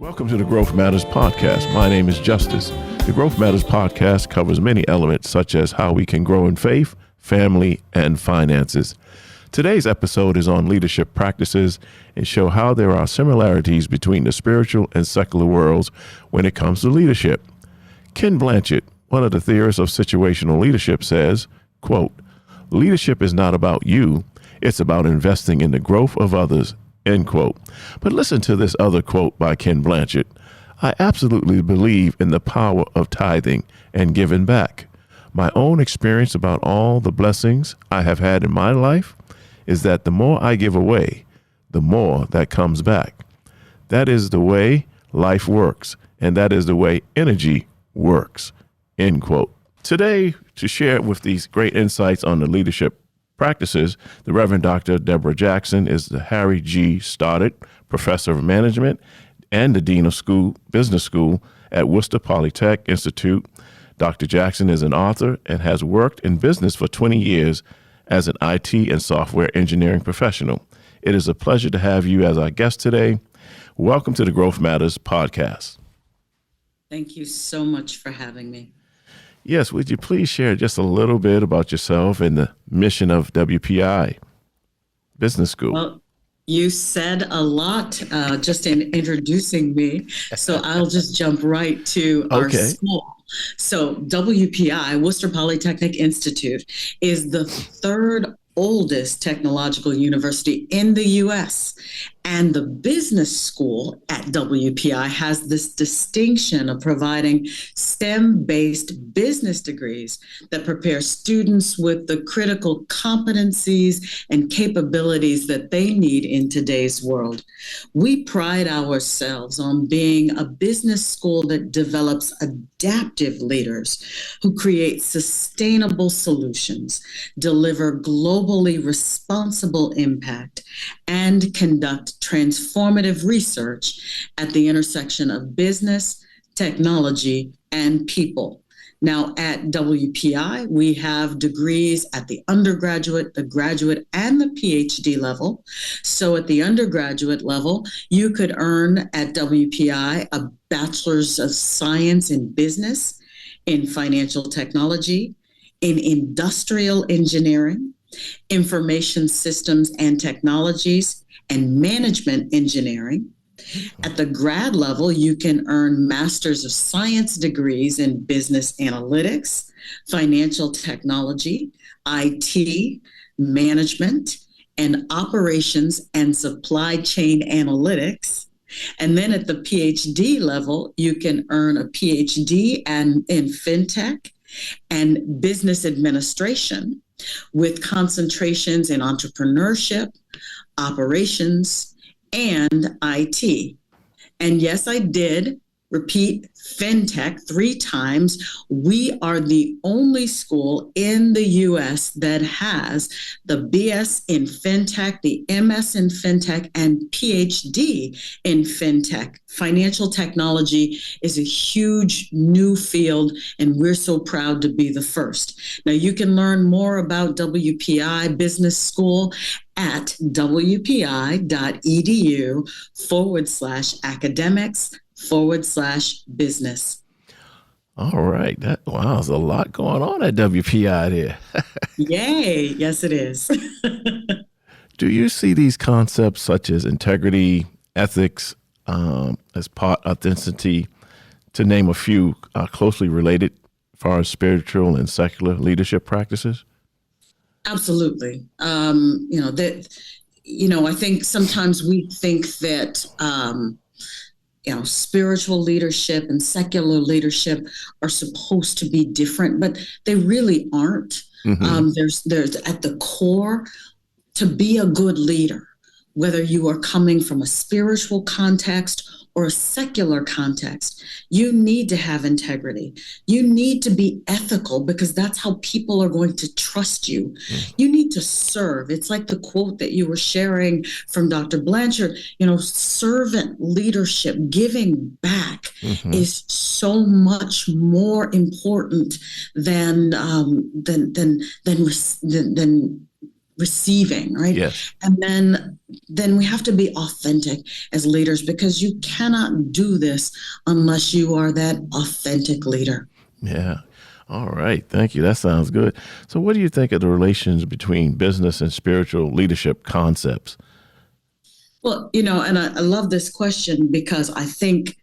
Welcome to the Growth Matters Podcast. My name is Justice. The Growth Matters Podcast covers many elements such as how we can grow in faith, family, and finances. Today's episode is on leadership practices and show how there are similarities between the spiritual and secular worlds when it comes to leadership. Ken Blanchard, one of the theorists of situational leadership, says, quote, "Leadership is not about you. It's about investing in the growth of others," end quote. But listen to this other quote by Ken Blanchard. "I absolutely believe in the power of tithing and giving back. My own experience about all the blessings I have had in my life is that the more I give away, the more that comes back. That is the way life works, and that is the way energy works," end quote. Today, to share with these great insights on the leadership practices, the Reverend Dr. Debora Jackson is the Harry G. Stoddard Professor of Management and the Dean of Business School at Worcester Polytechnic Institute. Dr. Jackson is an author and has worked in business for 20 years as an IT and software engineering professional. It is a pleasure to have you as our guest today. Welcome to the Growth Matters Podcast. Thank you so much for having me. Yes, would you please share just a little bit about yourself and the mission of WPI Business School? Well, you said a lot just in introducing me, so I'll just jump right to our school. So WPI, Worcester Polytechnic Institute, is the third oldest technological university in the U.S. And the business school at WPI has this distinction of providing STEM-based business degrees that prepare students with the critical competencies and capabilities that they need in today's world. We pride ourselves on being a business school that develops adaptive leaders who create sustainable solutions, deliver globally responsible impact, and conduct transformative research at the intersection of business, technology, and people. Now, at WPI, we have degrees at the undergraduate, the graduate, and the PhD level. So at the undergraduate level, you could earn at WPI a Bachelor's of Science in Business, in Financial Technology, in Industrial Engineering, Information Systems and Technologies, and Management Engineering. At the grad level, you can earn Master's of Science degrees in Business Analytics, Financial Technology, IT, Management, and Operations and Supply Chain Analytics. And then at the PhD level, you can earn a PhD in FinTech and Business Administration with concentrations in entrepreneurship, operations, and IT. And yes, I did repeat FinTech 3 times. We are the only school in the U.S. that has the BS in FinTech, the MS in FinTech, and PhD in FinTech. Financial technology is a huge new field, and we're so proud to be the first. Now, you can learn more about WPI Business School at wpi.edu/academics/business. All right. Wow, there's a lot going on at WPI there. Yay. Yes, it is. Do you see these concepts such as integrity, ethics, as part authenticity, to name a few, closely related as far as spiritual and secular leadership practices? Absolutely. I think sometimes we think that, spiritual leadership and secular leadership are supposed to be different, but they really aren't. Mm-hmm. There's at the core, to be a good leader, whether you are coming from a spiritual context or a secular context, you need to have integrity. You need to be ethical because that's how people are going to trust you. Mm. You need to serve. It's like the quote that you were sharing from Dr. Blanchard, servant leadership, giving back is so much more important than receiving, right? Yes. And then we have to be authentic as leaders, because you cannot do this unless you are that authentic leader. Yeah. All right. Thank you. That sounds good. So what do you think of the relations between business and spiritual leadership concepts? Well, and I love this question, because I think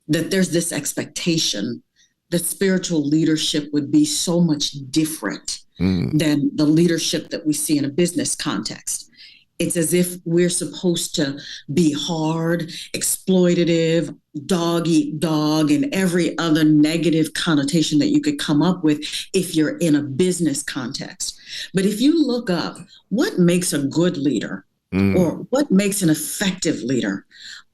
that there's this expectation that spiritual leadership would be so much different than the leadership that we see in a business context. It's as if we're supposed to be hard, exploitative, dog eat dog, and every other negative connotation that you could come up with if you're in a business context. But if you look up what makes a good leader, or what makes an effective leader,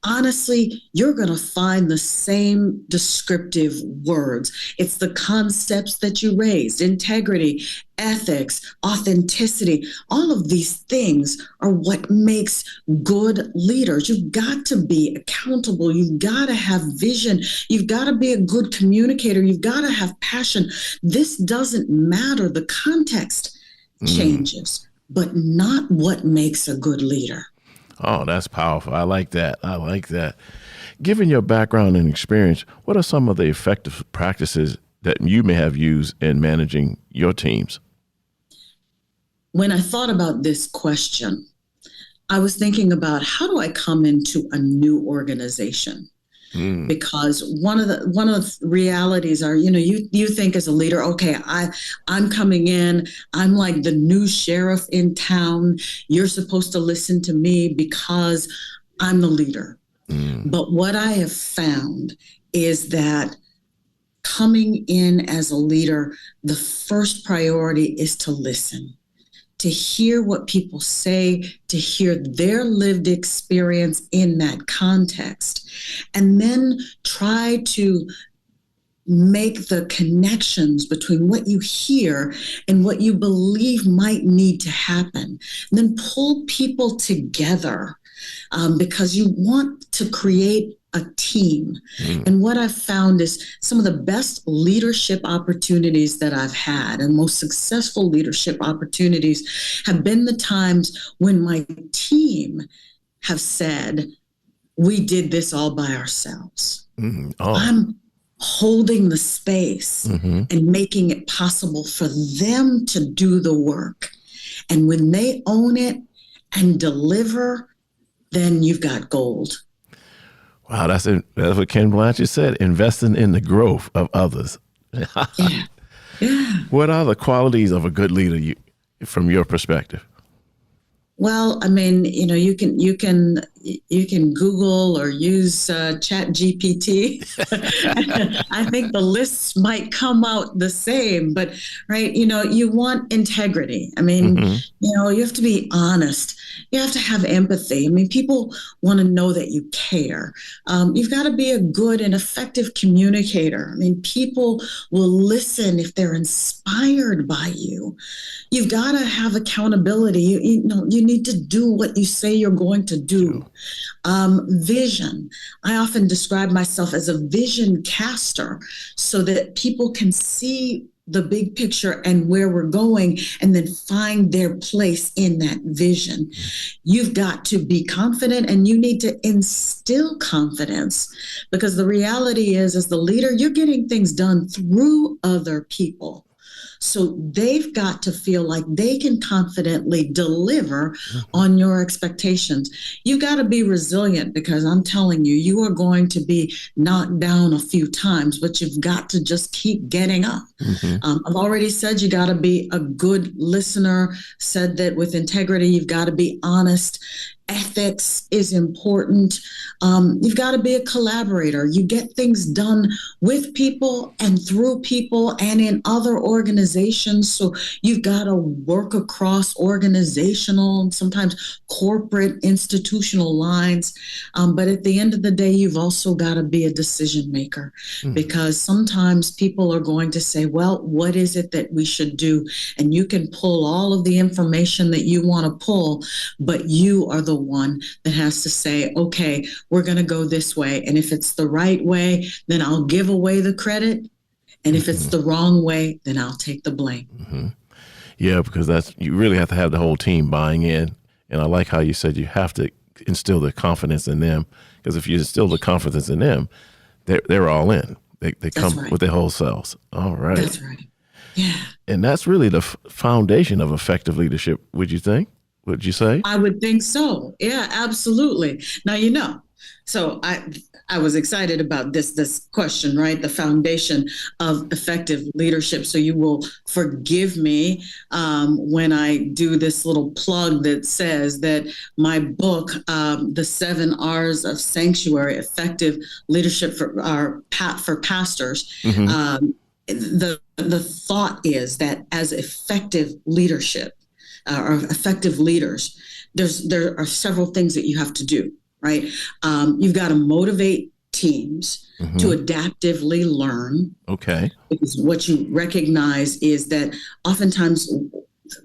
honestly, you're going to find the same descriptive words. It's the concepts that you raised: integrity, ethics, authenticity. All of these things are what makes good leaders. You've got to be accountable. You've got to have vision. You've got to be a good communicator. You've got to have passion. This doesn't matter. The context changes, but not what makes a good leader. Oh, that's powerful. I like that. I like that. Given your background and experience, what are some of the effective practices that you may have used in managing your teams? When I thought about this question, I was thinking about, how do I come into a new organization? Because one of the realities are, you think as a leader, okay, I'm coming in, I'm like the new sheriff in town. You're supposed to listen to me because I'm the leader. But what I have found is that coming in as a leader, the first priority is to listen, to hear what people say, to hear their lived experience in that context, and then try to make the connections between what you hear and what you believe might need to happen. And then pull people together, because you want to create a team. And what I've found is some of the best leadership opportunities that I've had, and most successful leadership opportunities, have been the times when my team have said, we did this all by ourselves. I'm holding the space and making it possible for them to do the work. And when they own it and deliver, then you've got gold. Wow, that's what Ken Blanchard said, investing in the growth of others. Yeah. What are the qualities of a good leader from your perspective? Well, I mean, you can Google or use Chat GPT. I think the lists might come out the same, but right, you want integrity. I mean, you have to be honest. You have to have empathy. I mean, people want to know that you care. You've got to be a good and effective communicator. I mean, people will listen if they're inspired by you. You've got to have accountability. You need to do what you say you're going to do. Vision. I often describe myself as a vision caster, so that people can see the big picture and where we're going, and then find their place in that vision. You've got to be confident, and you need to instill confidence, because the reality is, as the leader, you're getting things done through other people. So they've got to feel like they can confidently deliver on your expectations. You've got to be resilient, because I'm telling you, you are going to be knocked down a few times, but you've got to just keep getting up. I've already said you got to be a good listener, said that with integrity, you've got to be honest. Ethics is important. You've got to be a collaborator. You get things done with people and through people and in other organizations. So you've got to work across organizational and sometimes corporate institutional lines. But at the end of the day, you've also got to be a decision maker, because sometimes people are going to say, well, what is it that we should do? And you can pull all of the information that you want to pull, but you are the one that has to say, okay, we're going to go this way. And if it's the right way, then I'll give away the credit. And if it's the wrong way, then I'll take the blame. Yeah, because you really have to have the whole team buying in. And I like how you said you have to instill the confidence in them, because if you instill the confidence in them, they're all in. They come with their whole selves. All right. That's right. Yeah. And that's really the foundation of effective leadership, would you think? Would you say? I would think so. Yeah, absolutely. Now, so I was excited about this question, right? The foundation of effective leadership. So you will forgive me when I do this little plug that says that my book, The 7 R's of Sanctuary, Effective Leadership for Pastors, mm-hmm. The thought is that as effective leadership or effective leaders, there are several things that you have to do. Right. You've got to motivate teams mm-hmm. to adaptively learn. Okay. Because what you recognize is that oftentimes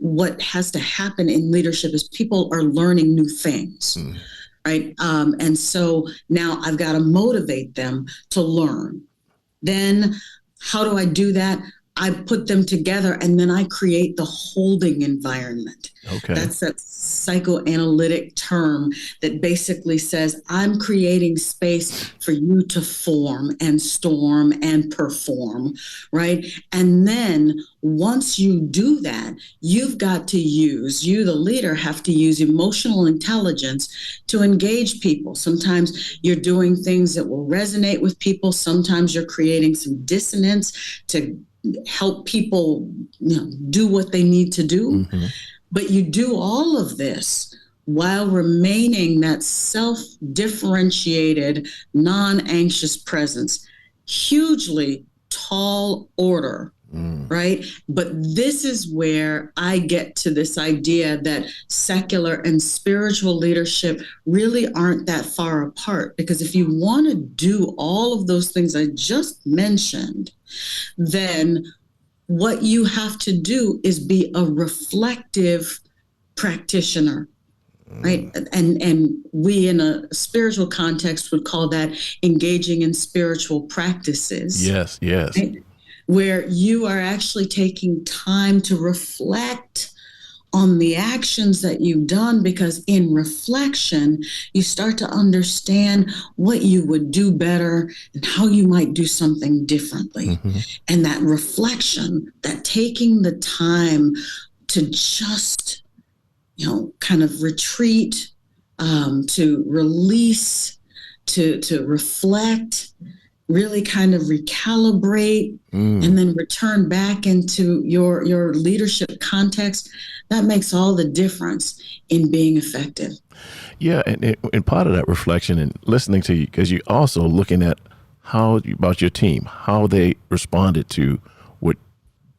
what has to happen in leadership is people are learning new things. Mm. Right. And so now I've got to motivate them to learn. Then how do I do that? I put them together and then I create the holding environment. Okay. That's that psychoanalytic term that basically says I'm creating space for you to form and storm and perform, right? And then once you do that, you've got to you, the leader, have to use emotional intelligence to engage people. Sometimes you're doing things that will resonate with people. Sometimes you're creating some dissonance to help people do what they need to do. Mm-hmm. But you do all of this while remaining that self-differentiated, non-anxious presence. Hugely tall order, right? But this is where I get to this idea that secular and spiritual leadership really aren't that far apart. Because if you want to do all of those things I just mentioned, then what you have to do is be a reflective practitioner, right? And we in a spiritual context would call that engaging in spiritual practices. Yes. Right? Where you are actually taking time to reflect on the actions that you've done, because in reflection, you start to understand what you would do better and how you might do something differently. Mm-hmm. And that reflection, that taking the time to just, kind of retreat, to release, to reflect, really kind of recalibrate and then return back into your leadership context, that makes all the difference in being effective. Yeah, and part of that reflection and listening to you, because you're also looking at about your team, how they responded to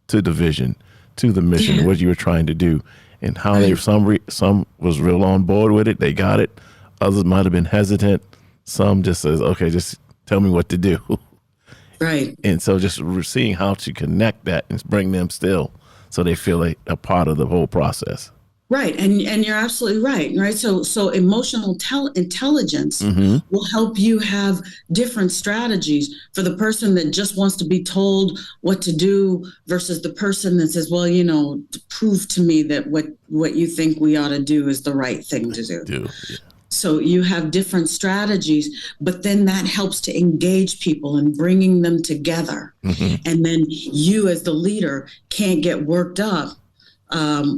the vision, to the mission, what you were trying to do, and how some was real on board with it, they got it. Others might have been hesitant. Some just says, okay, just tell me what to do. Right. And so just seeing how to connect that and bring them still so they feel a part of the whole process. Right. And you're absolutely right. So emotional intelligence will help you have different strategies for the person that just wants to be told what to do versus the person that says, well, prove to me that what you think we ought to do is the right thing to do. Yeah. So you have different strategies, but then that helps to engage people and bringing them together. Mm-hmm. And then you as the leader can't get worked up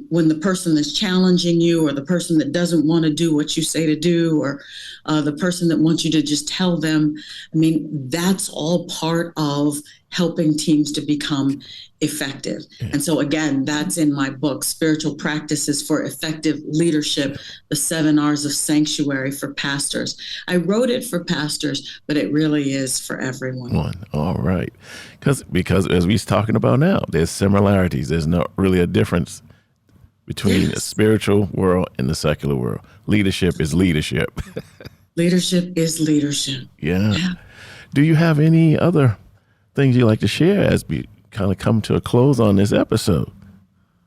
when the person that's challenging you, or the person that doesn't want to do what you say to do, or the person that wants you to just tell them. I mean, that's all part of helping teams to become effective. And so again, that's in my book, Spiritual Practices for Effective Leadership, the 7 R's of Sanctuary for Pastors. I wrote it for pastors, but it really is for everyone. All right. Because as we're talking about now, there's similarities. There's not really a difference between the spiritual world and the secular world. Leadership is leadership. Leadership is leadership. Yeah. Do you have any other things you'd like to share as we kind of come to a close on this episode?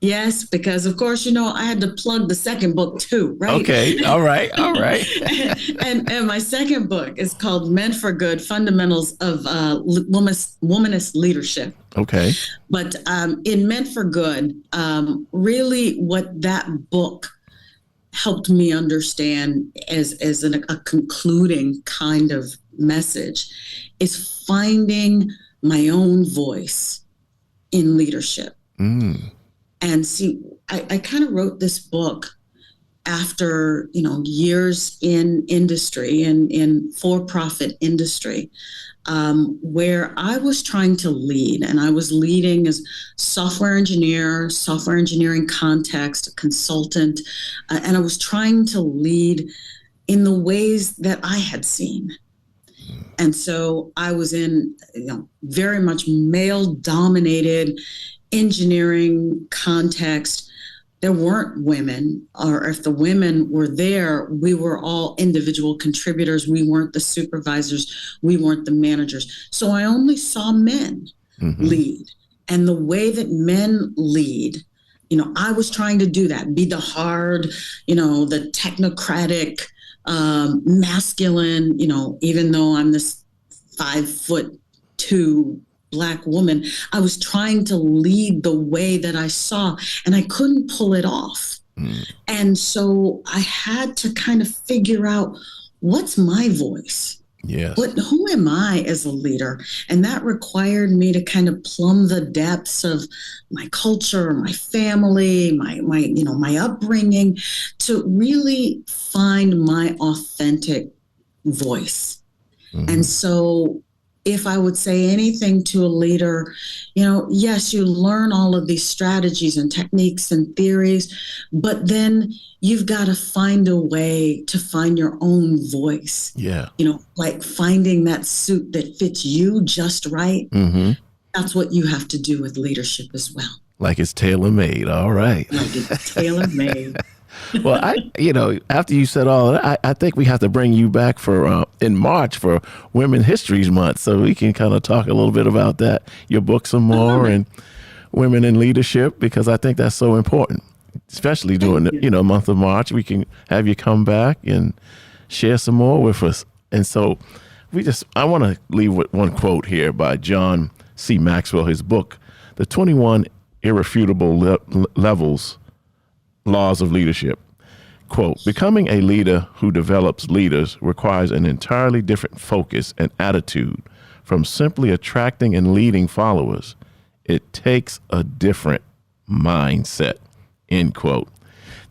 Yes, because of course, I had to plug the second book too, right? Okay. All right. All right. and my second book is called Meant for Good: Fundamentals of Womanist Leadership. Okay. But in Meant for Good, really what that book helped me understand as a concluding kind of message is finding my own voice in leadership. And see, I kind of wrote this book after, years in industry and in for-profit industry, where I was trying to lead, and I was leading as software engineer, software engineering context, consultant, and I was trying to lead in the ways that I had seen. And so I was in, very much male-dominated engineering context. There weren't women, or if the women were there, we were all individual contributors. We weren't the supervisors. We weren't the managers. So I only saw men lead. And the way that men lead, I was trying to do that, be the hard, the technocratic, masculine, even though I'm this 5'2" Black woman, I was trying to lead the way that I saw, and I couldn't pull it off. And so I had to kind of figure out, what's my voice? Yes. Who am I as a leader? And that required me to kind of plumb the depths of my culture, my family, my upbringing, to really find my authentic voice. And so if I would say anything to a leader, yes, you learn all of these strategies and techniques and theories, but then you've got to find a way to find your own voice. Yeah. Like finding that suit that fits you just right. That's what you have to do with leadership as well. Like it's tailor-made. All right. Like it's tailor-made. Well, after you said all that, I think we have to bring you back for in March for Women History Month, so we can kind of talk a little bit about that, your book some more, and women in leadership, because I think that's so important, especially during the month of March. We can have you come back and share some more with us. And so I want to leave with one quote here by John C. Maxwell, his book, The 21 Irrefutable Laws of Leadership. Quote, becoming a leader who develops leaders requires an entirely different focus and attitude from simply attracting and leading followers. It takes a different mindset, end quote.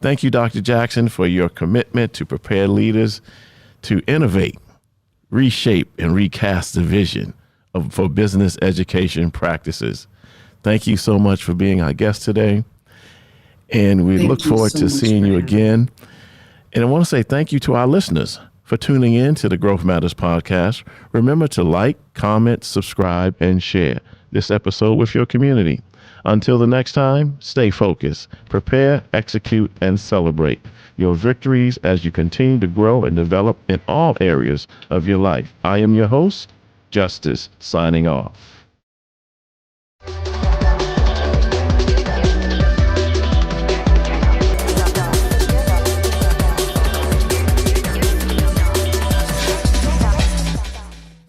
Thank you, Dr. Jackson, for your commitment to prepare leaders to innovate, reshape, and recast the vision for business education practices. Thank you so much for being our guest today. And we look forward to seeing you again. And I want to say thank you to our listeners for tuning in to the Growth Matters podcast. Remember to like, comment, subscribe, and share this episode with your community. Until the next time, stay focused, prepare, execute, and celebrate your victories as you continue to grow and develop in all areas of your life. I am your host, Justice, signing off.